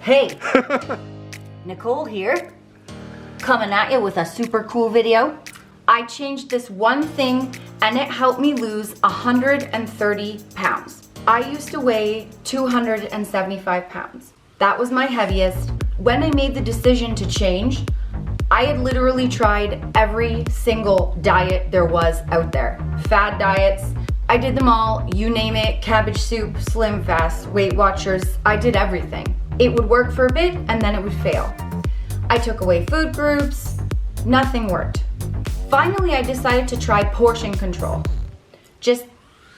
Hey, Nicole here, coming at you with a super cool video. I changed this one thing and it helped me lose 130 pounds. I used to weigh 275 pounds. That was my heaviest. When I made the decision to change, I had literally tried every single diet there was out there. Fad diets, I did them all, you name it, cabbage soup, Slim Fast, Weight Watchers, I did everything. It would work for a bit and then it would fail. I took away food groups, nothing worked. Finally, I decided to try portion control. Just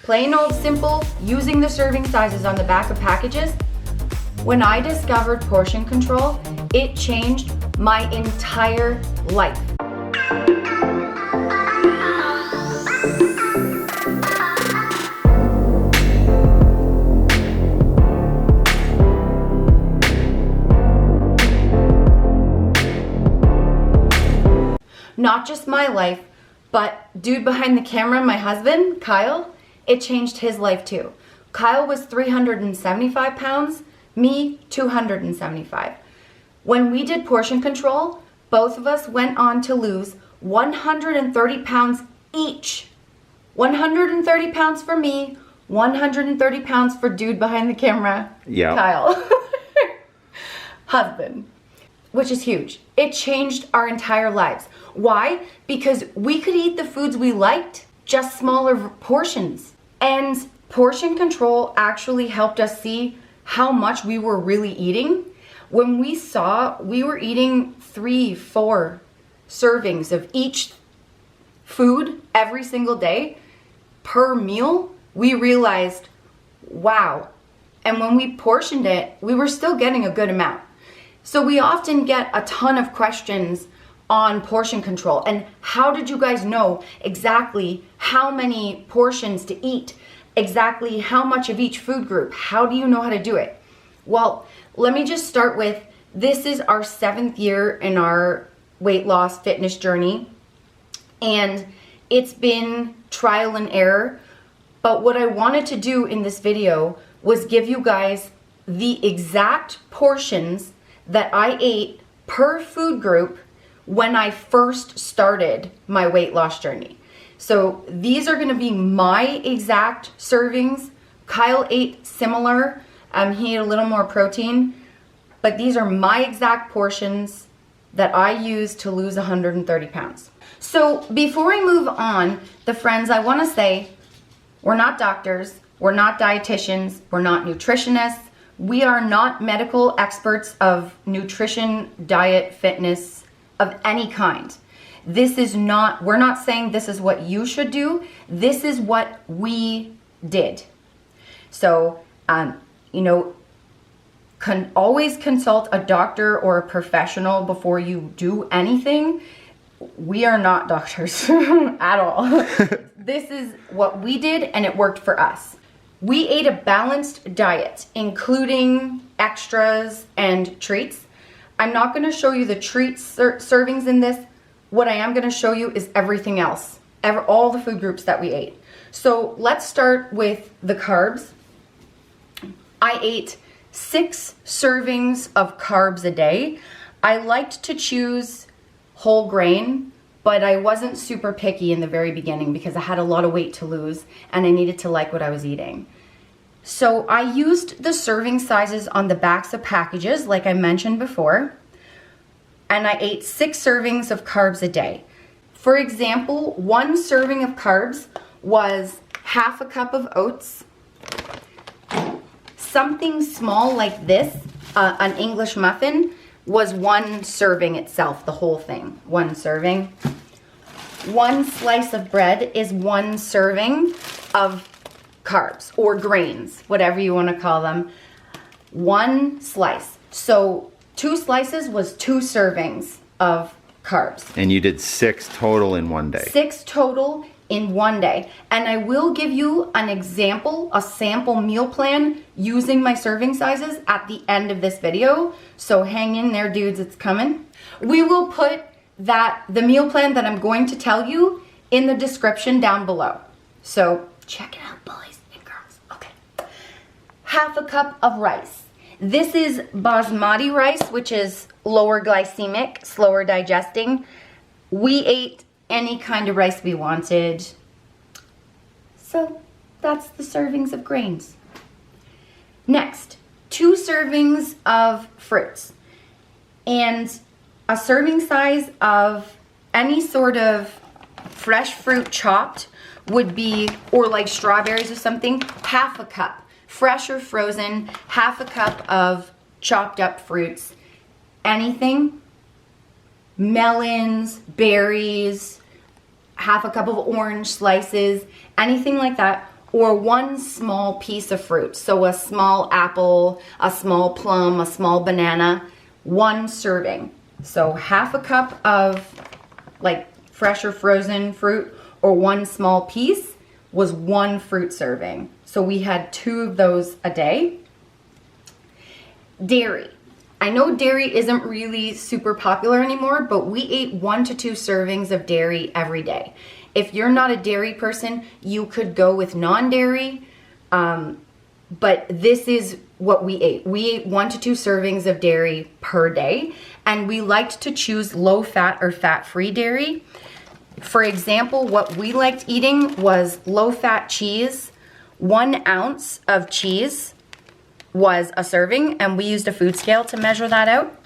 plain old simple, using the serving sizes on the back of packages. When I discovered portion control, it changed my entire life. Not just my life, but dude behind the camera, my husband, Kyle, it changed his life too. Kyle was 375 pounds, me 275. When we did portion control, both of us went on to lose 130 pounds each. 130 pounds for me, 130 pounds for dude behind the camera, Kyle. Husband, which is huge. It changed our entire lives. Why? Because we could eat the foods we liked, just smaller portions. And portion control actually helped us see how much we were really eating. When we saw we were eating 3-4 servings of each food every single day per meal, we realized, wow. And when we portioned it, we were still getting a good amount. So we often get a ton of questions on portion control and how did you guys know exactly how many portions to eat, exactly how much of each food group? How do you know how to do it? Well, let me just start with, this is our 7th year in our weight loss fitness journey, and it's been trial and error. But what I wanted to do in this video was give you guys the exact portions that I ate per food group when I first started my weight loss journey. So these are gonna be my exact servings. Kyle ate similar, he ate a little more protein, but these are my exact portions that I used to lose 130 pounds. So before I move on, the friends, I wanna say, we're not doctors, we're not dietitians, we're not nutritionists, we are not medical experts of nutrition, diet, fitness, of any kind. This is not, we're not saying this is what you should do. This is what we did. So, always consult a doctor or a professional before you do anything. We are not doctors at all. This is what we did and it worked for us. We ate a balanced diet, including extras and treats. I'm not going to show you the treats servings in this. What I am going to show you is everything else, all the food groups that we ate. So let's start with the carbs. I ate 6 servings of carbs a day. I liked to choose whole grain, but I wasn't super picky in the very beginning because I had a lot of weight to lose and I needed to like what I was eating. So I used the serving sizes on the backs of packages, like I mentioned before, and I ate 6 servings of carbs a day. For example, 1 serving of carbs was half a cup of oats, something small like this, an English muffin, was 1 serving itself, the whole thing, 1 serving. 1 slice of bread is 1 serving of carbs or grains, whatever you want to call them. 1 slice. So 2 slices was 2 servings of carbs. And you did 6 total in one day. 6 total in one day. And I will give you an example, a sample meal plan using my serving sizes at the end of this video. So hang in there, dudes, it's coming. We will put the meal plan that I'm going to tell you in the description down below. So check it out, boys and girls. Okay. Half a cup of rice. This is basmati rice, which is lower glycemic, slower digesting. We ate any kind of rice we wanted. So that's the servings of grains. Next, 2 servings of fruits. And a serving size of any sort of fresh fruit chopped would be, or like strawberries or something, half a cup. Fresh or frozen, half a cup of chopped up fruits. Anything, melons, berries, half a cup of orange slices, anything like that, or 1 small piece of fruit. So a small apple, a small plum, a small banana, 1 serving. So half a cup of like fresh or frozen fruit, or 1 small piece was 1 fruit serving. So we had 2 of those a day. Dairy. I know dairy isn't really super popular anymore, but we ate 1 to 2 servings of dairy every day. If you're not a dairy person, you could go with non-dairy, but this is what we ate. We ate 1 to 2 servings of dairy per day, and we liked to choose low-fat or fat-free dairy. For example, what we liked eating was low-fat cheese. 1 ounce of cheese was a serving, and we used a food scale to measure that out.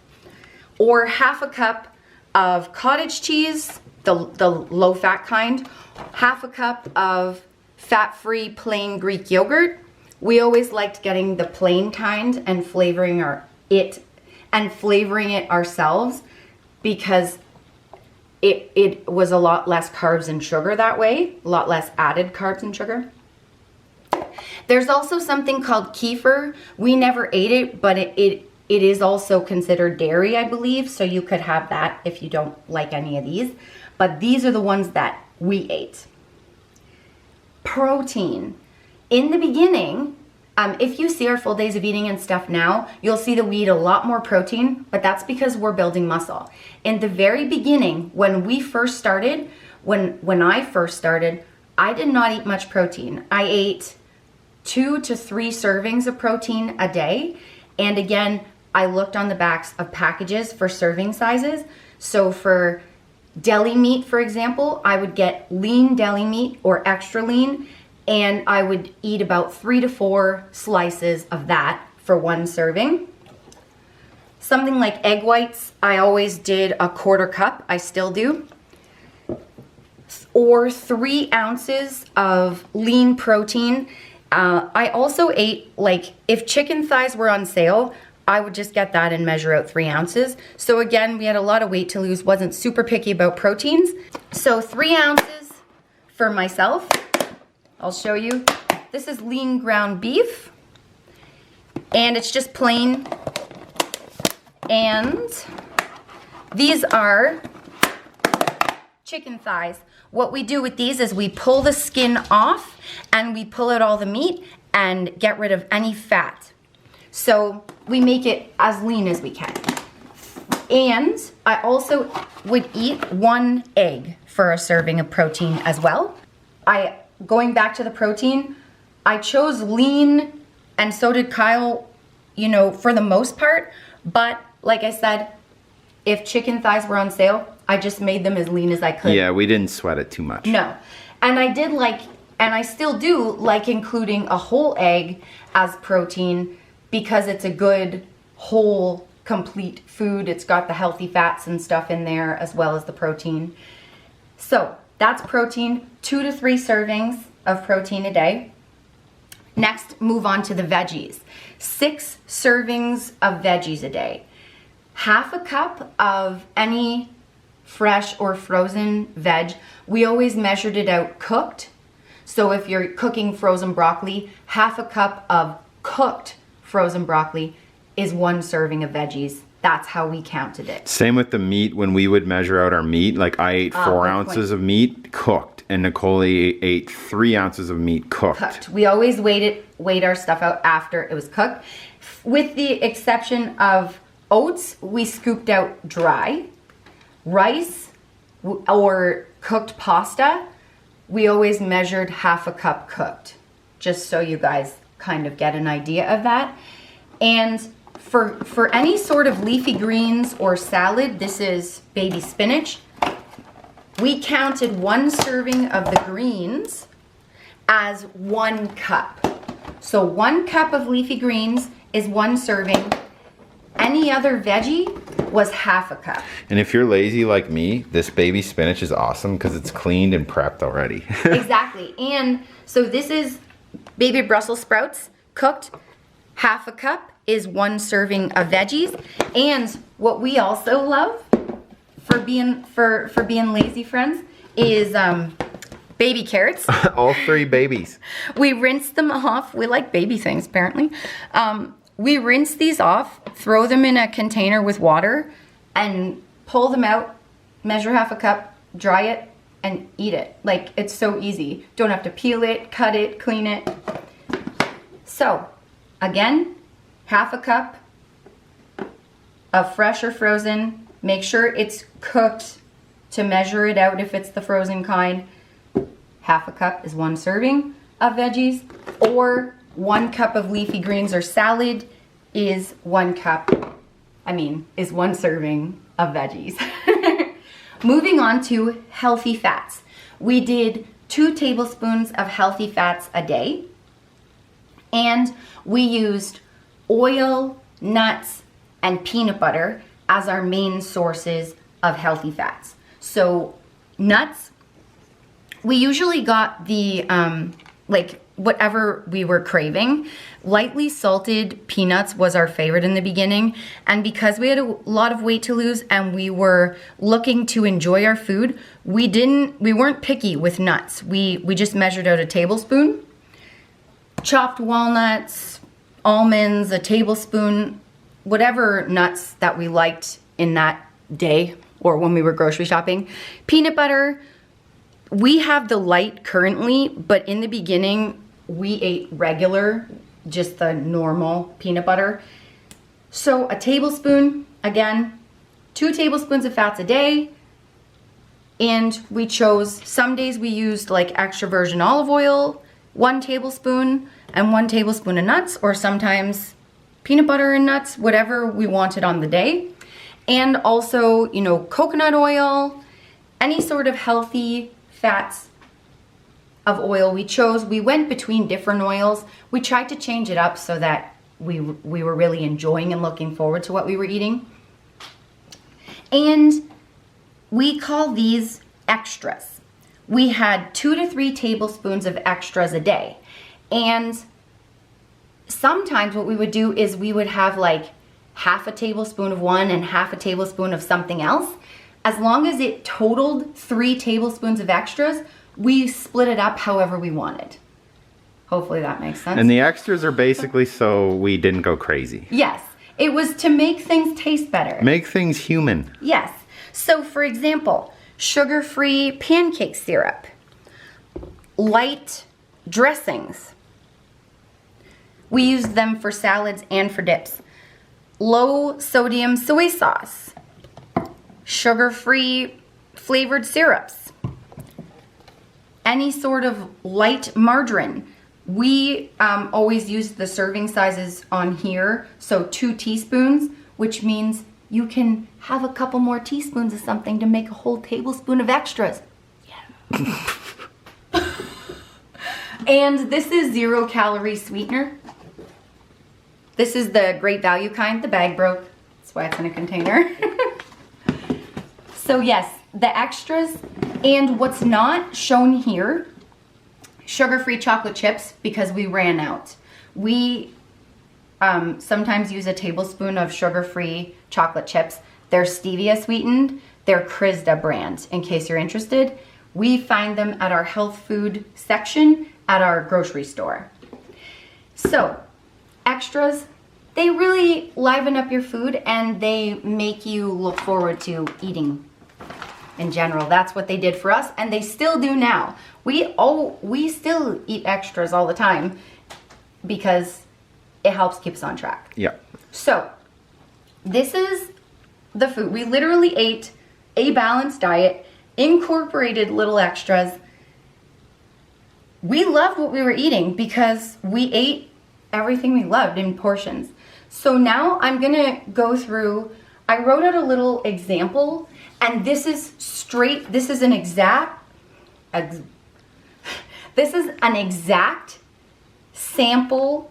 Or half a cup of cottage cheese, the low-fat kind. Half a cup of fat-free plain Greek yogurt. We always liked getting the plain kind and flavoring it ourselves, because it was a lot less carbs and sugar that way, a lot less added carbs and sugar. There's also something called kefir. We never ate it, but it is also considered dairy, I believe, so you could have that if you don't like any of these. But these are the ones that we ate. Protein. In the beginning, if you see our full days of eating and stuff now, you'll see that we eat a lot more protein, but that's because we're building muscle. In the very beginning, when we first started, when I first started, I did not eat much protein. I ate 2 to 3 servings of protein a day. And again, I looked on the backs of packages for serving sizes. So for deli meat, for example, I would get lean deli meat or extra lean, and I would eat about 3 to 4 slices of that for 1 serving. Something like egg whites, I always did a 1/4 cup, I still do. Or 3 ounces of lean protein. I also ate, like, if chicken thighs were on sale, I would just get that and measure out 3 ounces. So again, we had a lot of weight to lose, wasn't super picky about proteins. So 3 ounces for myself. I'll show you. This is lean ground beef, and it's just plain. And these are chicken thighs. What we do with these is we pull the skin off and we pull out all the meat and get rid of any fat. So we make it as lean as we can. And I also would eat 1 egg for a serving of protein as well. Going back to the protein, I chose lean, and so did Kyle, you know, for the most part. But like I said, if chicken thighs were on sale, I just made them as lean as I could. Yeah, we didn't sweat it too much. No. And I did like, and I still do like including a whole egg as protein, because it's a good, whole, complete food. It's got the healthy fats and stuff in there as well as the protein. So that's protein, 2 to 3 servings of protein a day. Next, move on to the veggies. 6 servings of veggies a day. Half a cup of any fresh or frozen veg. We always measured it out cooked. So if you're cooking frozen broccoli, half a cup of cooked frozen broccoli is 1 serving of veggies. That's how we counted it. Same with the meat. When we would measure out our meat, like I ate 4 ounces of meat cooked, and Nicole ate 3 ounces of meat cooked. We always weighed our stuff out after it was cooked. With the exception of oats, we scooped out dry. Rice or cooked pasta, we always measured half a cup cooked, just so you guys kind of get an idea of that. And for any sort of leafy greens or salad, this is baby spinach. We counted 1 serving of the greens as 1 cup. So 1 cup of leafy greens is 1 serving. Any other veggie was half a cup. And if you're lazy like me, this baby spinach is awesome because it's cleaned and prepped already. Exactly. And so this is baby Brussels sprouts cooked. Half a cup is 1 serving of veggies. And what we also love for being lazy friends is baby carrots. All 3 babies. We rinse them off. We like baby things, apparently. We rinse these off, throw them in a container with water, and pull them out, measure half a cup, dry it, and eat it. Like, it's so easy. Don't have to peel it, cut it, clean it. So, again, half a cup of fresh or frozen. Make sure it's cooked to measure it out if it's the frozen kind. Half a cup is 1 serving of veggies, or 1 cup of leafy greens or salad is 1 serving of veggies. Moving on to healthy fats. We did 2 tablespoons of healthy fats a day, and we used oil, nuts, and peanut butter as our main sources of healthy fats. So nuts, we usually got the like whatever we were craving. Lightly salted peanuts was our favorite in the beginning, and because we had a lot of weight to lose and we were looking to enjoy our food, we weren't picky with nuts. We just measured out a tablespoon. Chopped walnuts, almonds, a tablespoon, whatever nuts that we liked in that day or when we were grocery shopping. Peanut butter, we have the light currently, but in the beginning, we ate regular, just the normal peanut butter. So a tablespoon, again, 2 tablespoons of fats a day. And we chose, some days we used like extra virgin olive oil, 1 tablespoon, and 1 tablespoon of nuts, or sometimes peanut butter and nuts, whatever we wanted on the day. And also, you know, coconut oil, any sort of healthy fats of oil we chose. We went between different oils. We tried to change it up so that we were really enjoying and looking forward to what we were eating. And we call these extras. We had 2 to 3 tablespoons of extras a day. And sometimes what we would do is we would have like half a tablespoon of one and half a tablespoon of something else. As long as it totaled 3 tablespoons of extras, we split it up however we wanted. Hopefully that makes sense. And the extras are basically so we didn't go crazy. Yes. It was to make things taste better. Make things human. Yes. So for example, sugar-free pancake syrup, light dressings. We used them for salads and for dips. Low sodium soy sauce, sugar-free flavored syrups, any sort of light margarine. We always use the serving sizes on here, so 2 teaspoons, which means you can have a couple more teaspoons of something to make a whole tablespoon of extras. Yeah. And this is 0-calorie sweetener. This is the great value kind. The bag broke. That's why it's in a container. So yes, the extras. And what's not shown here, sugar-free chocolate chips, because we ran out. We sometimes use a tablespoon of sugar-free chocolate chips. They're stevia sweetened. They're Krizda brand, in case you're interested. We find them at our health food section at our grocery store. So, extras, they really liven up your food and they make you look forward to eating in general. That's what they did for us, and they still do now. We still eat extras all the time because it helps keep us on track. Yeah. So, this is the food. We literally ate a balanced diet, incorporated little extras. We loved what we were eating because we ate everything we loved in portions. So now I'm gonna go through, I wrote out a little example, and this is an exact sample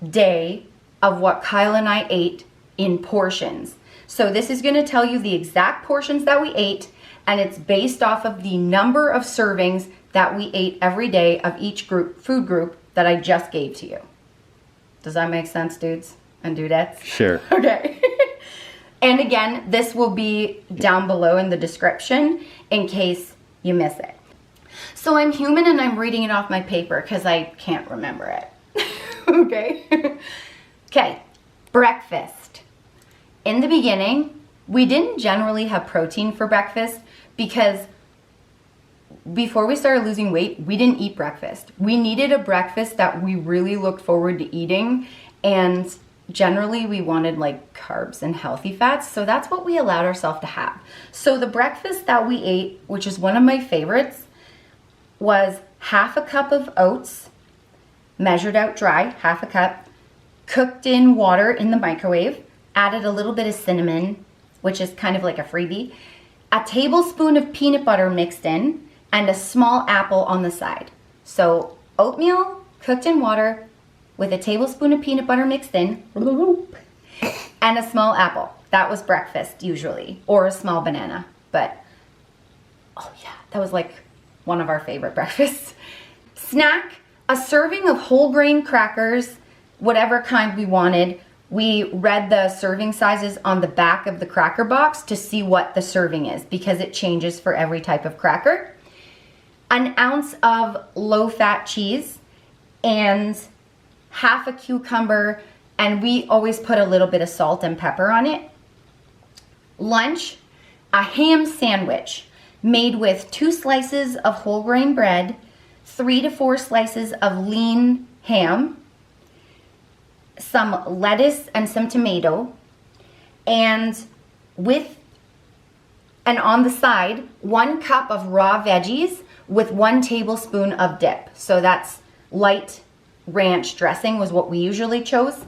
day of what Kyle and I ate in portions. So this is gonna tell you the exact portions that we ate, and it's based off of the number of servings that we ate every day of each food group that I just gave to you. Does that make sense, dudes and dudettes? Sure. Okay. And again, this will be down below in the description in case you miss it. So I'm human and I'm reading it off my paper because I can't remember it. Okay. Okay, breakfast. In the beginning, we didn't generally have protein for breakfast because before we started losing weight, we didn't eat breakfast. We needed a breakfast that we really looked forward to eating, and generally we wanted like carbs and healthy fats, so that's what we allowed ourselves to have. So the breakfast that we ate, which is one of my favorites, was half a cup of oats, measured out dry, half a cup, cooked in water in the microwave, added a little bit of cinnamon, which is kind of like a freebie, a tablespoon of peanut butter mixed in, and a small apple on the side. So oatmeal cooked in water with a tablespoon of peanut butter mixed in, and a small apple. That was breakfast usually, or a small banana. But, oh yeah, that was like one of our favorite breakfasts. Snack, a serving of whole grain crackers, whatever kind we wanted. We read the serving sizes on the back of the cracker box to see what the serving is because it changes for every type of cracker. An ounce of low-fat cheese and half a cucumber, and we always put a little bit of salt and pepper on it. Lunch, a ham sandwich made with 2 slices of whole grain bread, 3 to 4 slices of lean ham, some lettuce and some tomato, and on the side, 1 cup of raw veggies with 1 tablespoon of dip. So that's light ranch dressing was what we usually chose.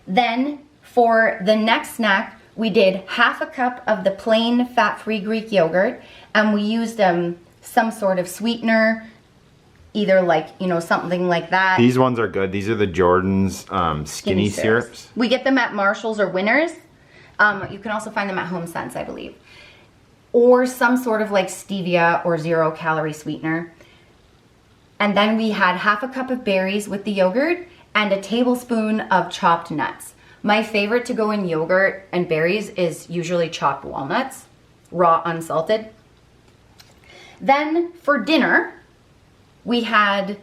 Then for the next snack, we did half a cup of the plain fat-free Greek yogurt, and we used some sort of sweetener, either like, something like that. These ones are good. These are the Jordan's skinny syrups. We get them at Marshall's or Winners. You can also find them at Home Sense, I believe. Or some sort of like stevia or 0-calorie sweetener. And then we had half a cup of berries with the yogurt and a tablespoon of chopped nuts. My favorite to go in yogurt and berries is usually chopped walnuts, raw, unsalted. Then for dinner, we had,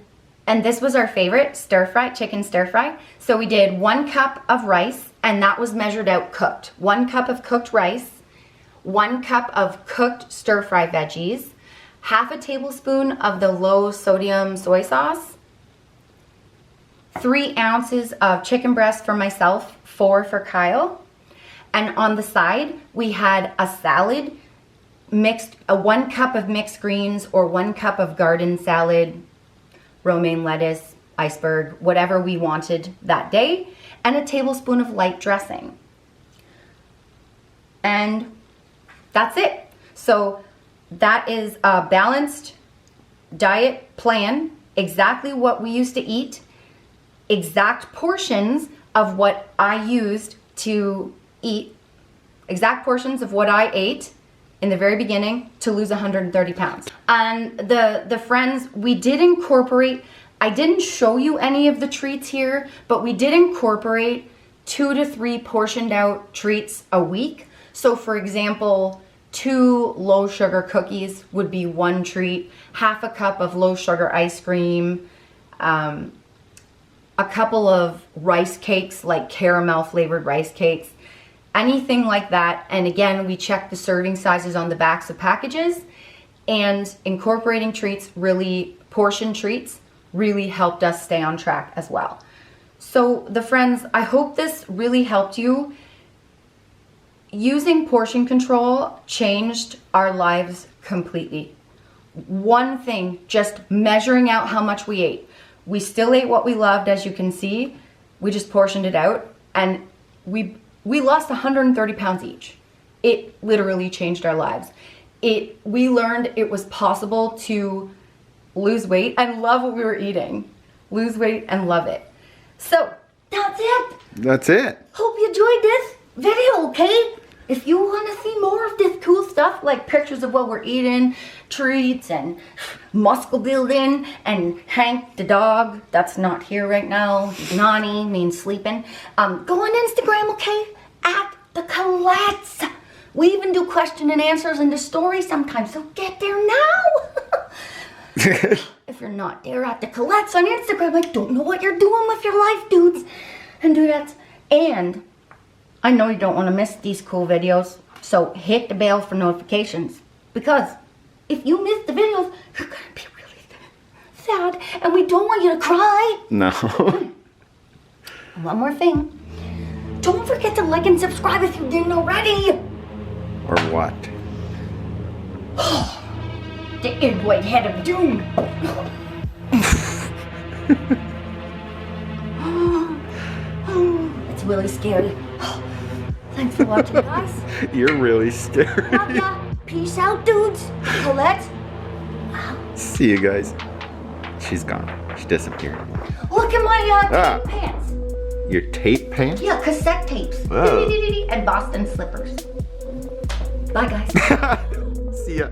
and this was our favorite, chicken stir fry. So we did 1 cup of rice, and that was measured out cooked. 1 cup of cooked rice, 1 cup of cooked stir fry veggies, half a tablespoon of the low sodium soy sauce, 3 ounces of chicken breast for myself, 4 for Kyle. And on the side, we had a salad, 1 cup of mixed greens or 1 cup of garden salad, romaine lettuce, iceberg, whatever we wanted that day, and a tablespoon of light dressing. And that's it. So that is a balanced diet plan, exactly what we used to eat, exact portions of what I used to eat, exact portions of what I ate in the very beginning to lose 130 pounds. And the friends, we did incorporate, I didn't show you any of the treats here, but we did incorporate 2 to 3 portioned out treats a week. So for example, 2 low sugar cookies would be 1 treat, half a cup of low sugar ice cream, a couple of rice cakes, like caramel flavored rice cakes, anything like that. And again, we check the serving sizes on the backs of packages, and incorporating treats, portion treats, really helped us stay on track as well. So the friends, I hope this really helped you. Using portion control changed our lives completely. One thing, just measuring out how much we ate. We still ate what we loved, as you can see. we just portioned it out, and we lost 130 pounds each. It literally changed our lives. We learned it was possible to lose weight and love what we were eating. Lose weight and love it. So, that's it. That's it. Hope you enjoyed this video, okay? If you want to see more of this cool stuff, like pictures of what we're eating, treats, and muscle building, and Hank the dog, that's not here right now, he's naughty, means sleeping, go on Instagram, okay? At the Collets. We even do question and answers in the story sometimes, so get there now. If you're not there at the Collets on Instagram, I don't know what you're doing with your life, dudes and dudettes. And I know you don't want to miss these cool videos, so hit the bell for notifications. Because if you miss the videos, you're going to be really sad, and we don't want you to cry. No. One more thing. Don't forget to like and subscribe if you didn't already. Or what? The Id White Head of Doom. It's really scary. Thanks for watching, guys. You're really scary. Love ya. Peace out, dudes. Colette. See you guys. She's gone. She disappeared. Look at my tape pants. Your tape pants? Yeah, cassette tapes. Whoa. And Boston slippers. Bye, guys. See ya.